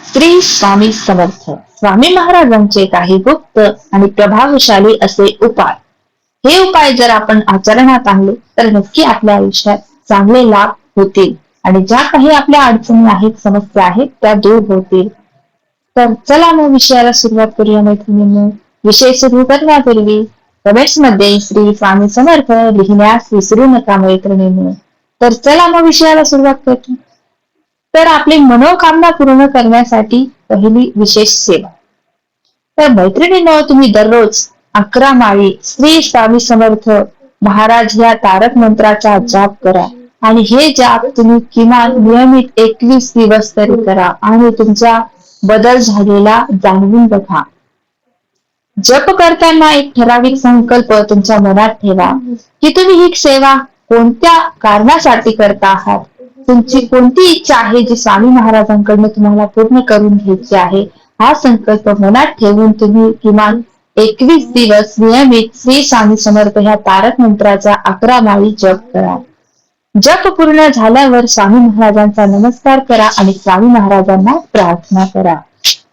श्री स्वामी समर्थ स्वामी महाराजांचे काही गुप्त आणि प्रभावशाली असे उपाय. हे उपाय जर आपण आचरणात आणले तर नक्की आपल्या आयुष्यात चांगले लाभ होतील आणि ज्या काही आपल्या अडचणी आहेत, समस्या आहेत त्या दूर होतील. तर चला मग विषयाला सुरुवात करूया मैत्रिणींनो. विषय सुरू करण्यापूर्वी कमेंट्स मध्ये श्री स्वामी समर्थ लिहिण्यास विसरू नका मैत्रिणींनो. तर चला मग विषयाला सुरुवात करू. तर आपली मनोकामना पूर्ण करण्यासाठी पहिली विशेष सेवा. तर मैत्रिणींनो, तुम्ही दररोज 11 माळी श्री स्वामी समर्थ महाराज या तारक मंत्राचा जाप करा. आणि हे जाप तुम्ही किमान नियमित 21 दिवस तरी करा आणि तुमचा बदल झालेला जाणवून बघा. जप करताना एक ठराविक संकल्प तुमच्या मनात ठेवा की तुम्ही ही सेवा कोणत्या कारणासाठी करता आहात. तुमची कोणती इच्छा आहे जी स्वामी महाराजांकडून तुम्हाला पूर्ण करून घ्यायची आहे. हा संकल्प मनात ठेवून तुम्ही किमान 21 दिवस नियमित श्री स्वामी समर्थ ह्या तारक मंत्राचा 11 माळी जप करा. जप पूर्ण झाल्यावर स्वामी महाराजांचा नमस्कार करा आणि स्वामी महाराजांना प्रार्थना करा.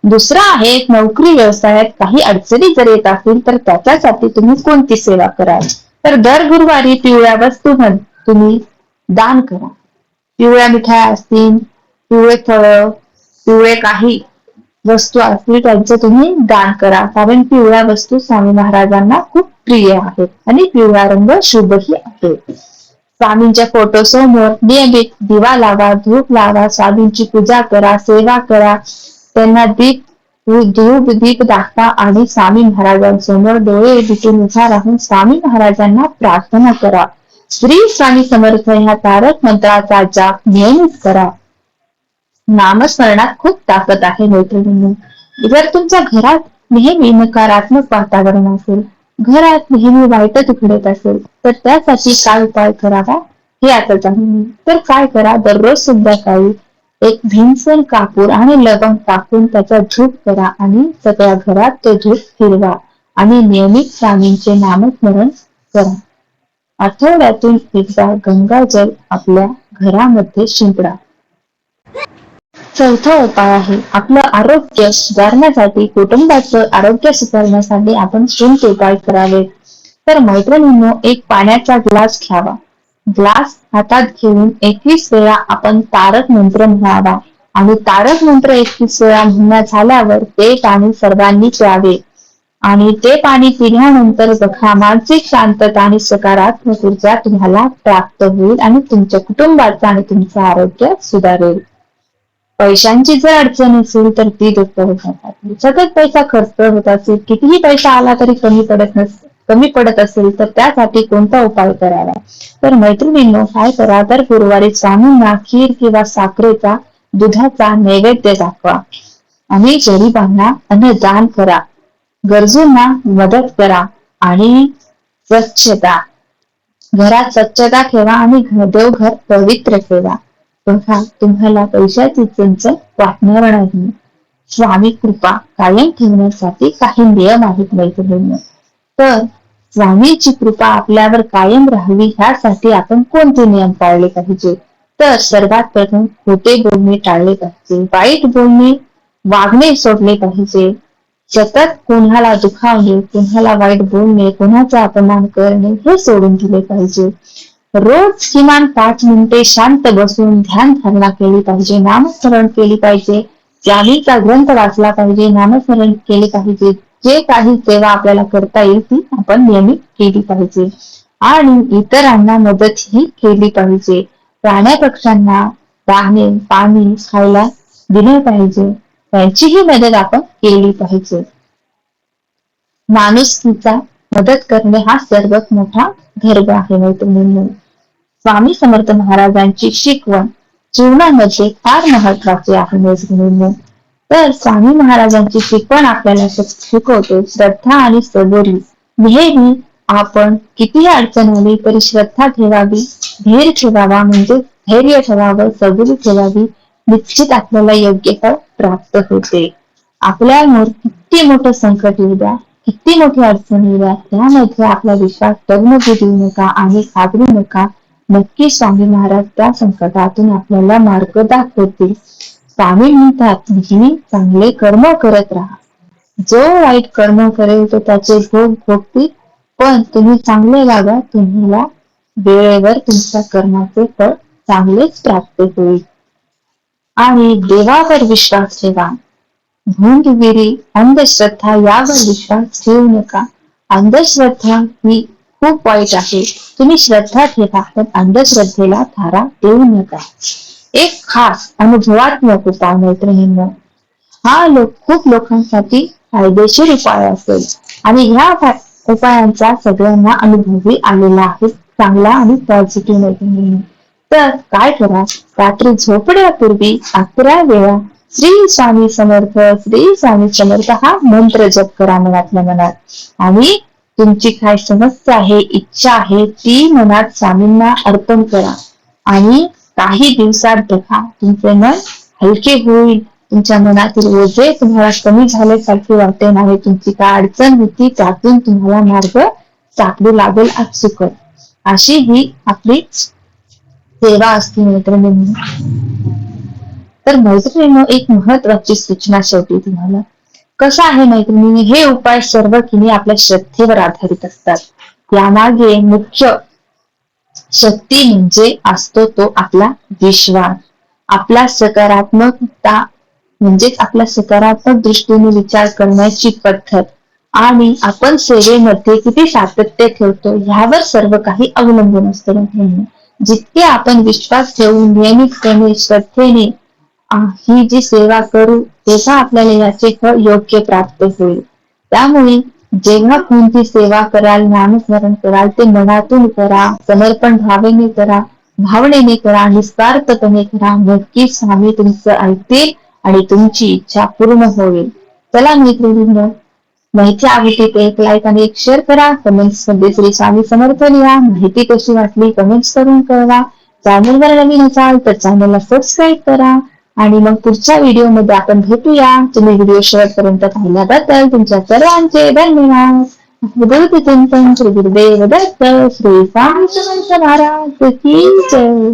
दुसरा आहे, नोकरी व्यवसायात काही अडचणी जर येत असतील तर त्याच्यासाठी तुम्ही कोणती सेवा कराल. तर दर गुरुवारी पिवळ्या वस्तू तुम्ही दान करा. पिवळ्या मिठाया असतील, पिवळे फळ, पिवळे काही वस्तू असतील त्यांचे तुम्ही दान करा. कारण पिवळ्या वस्तू स्वामी महाराजांना खूप प्रिय आहेत आणि पिवळा रंग शुभही आहे. स्वामींच्या फोटो समोर नियमित दिवा लावा, धूप लावा, स्वामींची पूजा करा, सेवा करा, त्यांना दीप दाखवा आणि स्वामी महाराजांसमोर डोळे मिटून उभा राहून स्वामी महाराजांना प्रार्थना करा. श्री स्वामी समर्थ ह्या तारक मंत्राचा जाप नियमित करा. नामस्मरणात खूप ताकद आहे मैत्रिणींनो. जर तुमच्या घरात नेहमी नकारात्मक वातावरण असेल, घरात नेहमी वाईटच घडत असेल तर त्यासाठी काय उपाय करावा हे आता जाणून. तर काय करा, दररोज संध्याकाळी एक भीमसेन कापूर आणि लवंग टाकून त्याचा धूप करा आणि सगळ्या घरात तो धूप फिरवा आणि नियमित स्वामींचे नामस्मरण करा. आठवड्यातून एकदा गंगाजल आपल्या घरामध्ये शिंपडा. चौथा उपाय आहे, आपलं आरोग्य सुधारण्यासाठी, कुटुंबाचं आरोग्य सुधारण्यासाठी आपण कोणते उपाय करावे. तर मैत्रिणींनो, एक पाण्याचा ग्लास घ्यावा. ग्लास हातात घेऊन 21 वेळा आपण तारक मंत्र म्हणावा आणि तारक मंत्र 21 वेळा म्हणण्या झाल्यावर ते पाणी सर्वांनी प्यावे. आणि ते पाणी पिल्यानंतर बघा, मानसिक शांतता आणि सकारात्मक ऊर्जा तुम्हाला प्राप्त होईल आणि तुमच्या कुटुंबाचं आणि तुमचं आरोग्य सुधारेल. पैशांची जर अडचण असेल तर ती दूर होतात. सतत पैसा खर्च होत असेल, कितीही पैसा आला तरी कमी पडत असेल तर त्यासाठी कोणता उपाय करावा. तर मैत्रिणींनो, काय करा, तर गुरुवारी स्वामींना खीर किंवा साखरेचा दुधाचा नैवेद्य दाखवा आणि गरिबांना अन्नदान करा. गरजूंना मदत करा आणि घरात स्वच्छता ठेवा आणि देवघर पवित्र ठेवा. बघा, तुम्हाला पैशाची चणचण वाटणार नाही. स्वामी कृपा कायम ठेवण्यासाठी काही नियम आहेत मैत्रिणींनो. तर स्वामींची कृपा आपल्यावर कायम राहावी ह्यासाठी आपण कोणते नियम पाळले पाहिजे. तर सर्वात प्रथम खोटे बोलणे टाळले पाहिजे. वाईट वागणे सोडले पाहिजे. सतत कोणाला दुखावणे, कोणाला वाईट बोलणे, कोणाचा अपमान करणे हे सोडून दिले पाहिजे. रोज किमान 5 मिनिटे शांत बसून ध्यान धारणा केली पाहिजे. नामस्मरण केली पाहिजे. स्वामींचा ग्रंथ वाचला पाहिजे. नामस्मरण केले पाहिजे. जे काही सेवा आपल्याला करता येईल ती आपण नियमित केली पाहिजे आणि इतरांना मदतही केली पाहिजे. प्राण्या पक्ष्यांना दाणे पाणी खायला दिले पाहिजे. त्यांचीही मदत आपण केली पाहिजे. माणुसकीचा मदत करणे हा सर्वात मोठा धर्म आहे मैत्रिणींनो. स्वामी समर्थ महाराजांची शिकवण जीवनामध्ये फार महत्वाची आहे मैत्रिणींनो. तर स्वामी महाराजांची शिकवण आपल्याला शिकवते श्रद्धा आणि सबुरी. नेहमी आपण कितीही अडचण आली तरी श्रद्धा ठेवावी, धैर्य ठेवावा, म्हणजे धैर्य ठेवावं, सबुरी ठेवावी. निश्चित आपल्याला योग्य फळ प्राप्त होते. आपल्यावर किती मोठं संकट येऊ द्या, किती मोठी अडचण येऊ द्या, त्यामध्ये आपला विश्वास डगमगू देऊ नका आणि घाबरू नका. नक्की स्वामी महाराज त्या संकटातून आपल्याला मार्ग दाखवतील. स्वामी म्हणतात नेहमी चांगले कर्म करत राहा. जो वाईट कर्म करेल तो त्याचे भोग भोगतील, पण तुम्ही चांगले वागा, तुम्हाला वेळेवर तुमच्या कर्माचे फळ चांगलेच प्राप्त होईल. आणि देवावर विश्वास ठेवा. भोंदूगिरी, अंधश्रद्धा यावर विश्वास ठेवू नका. अंधश्रद्धा ही खूप वाईट आहे. तुम्ही श्रद्धा ठेवा, पण अंधश्रद्धेला थारा देऊ नका. एक खास अनुभवात्मक उपाय मैत्रिणींनो, हा खूप लोकांसाठी फायदेशीर उपाय असेल आणि ह्या उपायांचा सगळ्यांना अनुभवी आलेला आहे, चांगला आणि पॉझिटिव्ह मैत्रिणींनो. तर काय करा, रात्री झोपण्यापूर्वी 11 वेळा श्री स्वामी समर्थ, श्री स्वामी समर्थ हा मंत्र जप करा मनातल्या मनात. आणि तुमची काय समस्या आहे, इच्छा आहे, ती मनात स्वामींना अर्पण करा. आणि काही दिवसात बघा तुमचे मन हलके होईल. तुमच्या मनातील ओझे तुम्हाला कमी झाल्यासारखे वाटेल आणि तुमची काय अडचण होती त्यातून तुम्हाला मार्ग सापडू लागेल आपसुकच. अशी ही आपली सेवा असते मैत्रिणींनो. तर मैत्रिणींनो, एक महत्वाची सूचना शेवटी तुम्हाला. कसं आहे मैत्रिणींनो, हे उपाय सर्व आपल्या श्रद्धेवर आधारित असतात. यामागे मुख्य शक्ती म्हणजे असतो तो आपला विश्वास, आपला सकारात्मकता म्हणजेच आपल्या सकारात्मक दृष्टीने विचार करण्याची पद्धत आणि आपण सेवेमध्ये किती सातत्य ठेवतो ह्यावर सर्व काही अवलंबून असतं. जितके आपण विश्वास ठेवून नियमितपणे श्रद्धेने ही जी सेवा करू तेव्हा आपल्याला याचे फळ योग्य प्राप्त होईल. त्यामुळे जेव्हा कोणती सेवा कराल, नामस्मरण कराल, ते मनातून करा, समर्पण भावनेने करा, निस्वार्थपणे करा. नक्कीच स्वामी तुमचं ऐकतील आणि तुमची इच्छा पूर्ण होईल. चला मैत्रिणींनो, माहिती आवडली तर एक लाईक आणि एक शेअर करा. कमेंट्स मध्ये श्री स्वामी समर्थ लिहा. माहिती कशी वाटली कमेंट्स करून कळवा. चॅनलवर नवीन असाल तर चॅनलला सबस्क्राईब करा. आणि मग पुढच्या व्हिडिओमध्ये आपण भेटूया. तुम्ही व्हिडिओ शेवटपर्यंत पाहिल्याबद्दल तुमच्या सर्वांचे धन्यवाद. गुरुदेव दत्त, श्री स्वामी समर्थ महाराज की जय.